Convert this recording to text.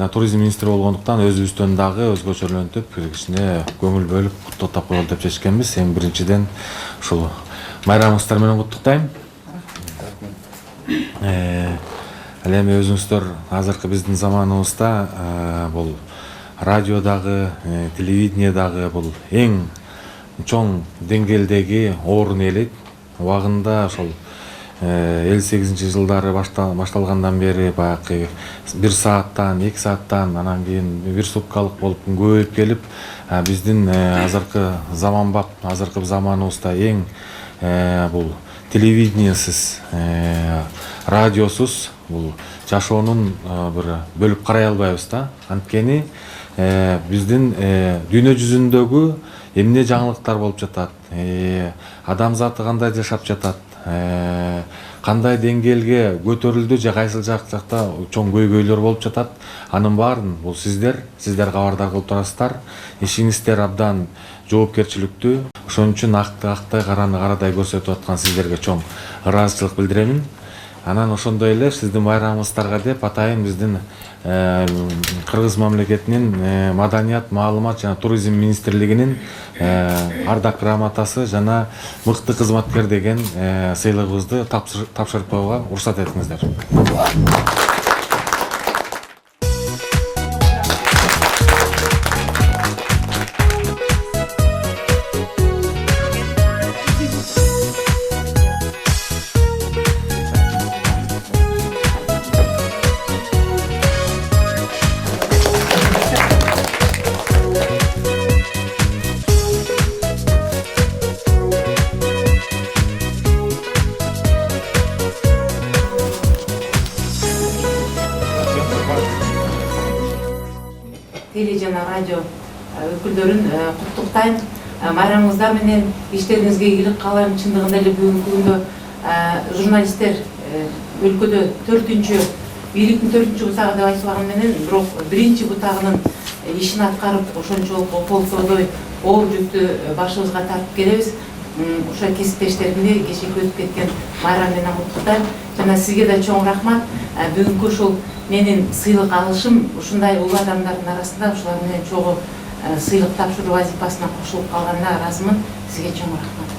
туризм министри болгондуктан өзүбүздөн дагы өзгөчөлөнтүп кичине көңүл бөлүп куттуктап коелу деп чечкенбиз. Эң биринчиден ушул майрамыңыздар менен куттуктайм. Ал эми өзүңүздөр азыркы биздин заманыбызда бул радиодагы, телевидениедагы бул эң чоң деңгээлдеги орун ээлейт. Убагында ошол 58-жылдары башталгандан бери баягы 1 сааттан, 2 сааттан, анан кийин 1 суткалык болуп көбөйүп келип, биздин азыркы заманбап, азыркы заманыбызда эң бул телевидениесиз, радиосуз бул жашоонун бир бөлүп карай албайбыз да. Анткени биздин дүйнө жүзүндөгү эмне жаңылыктар болуп жатат, адамзаты кандай жашап жатат, кандай деңгээлге көтөрүлдү же кайсыл жакта чоң көйгөйлөр болуп жатат, анын баарын бул сиздер кабардар кылып турасыздар. Ишиңиздер абдан жоопкерчиликтүү. Ошон үчүн акты караны карадай көрсөтүп аткан сиздерге чоң ыраазычылык билдиремин. Анан ошондой эле сиздин байрамыңыздарга деп атайын биздин Кыргыз мамлекетинин Маданият, маалымат жана туризм министрлигинин ардак грамотасы жана мыкты кызматкер деген сыйлыгыбызды тапшырып коюуга уруксат этиңиздер. Теле жана радио өкүлдөрүн куттуктайм. Майрамыңыздар менен иштериңизге ийгилик каалайм. Чындыгында эле бүгүнкү күндө журналисттер өлкөдө бийликтин 4-чү бутагы деп айтылган менен, бирок 1-чи бутагынын ишин аткарып, ошончолук ополсодой оор жүктү башыбызга тартып келебиз. Ошо кесиптештеримди кечээки өтүп кеткен майрам менен куттуктайм. Жана сизге да чоң рахмат. Бүгүнкү ушул менин сыйлык алышым ушундай улуу адамдардын арасында ушулар менен чогуу сыйлык тапшыруу вазифасына кошулуп калганына ыраазымын. Сизге чоң рахмат.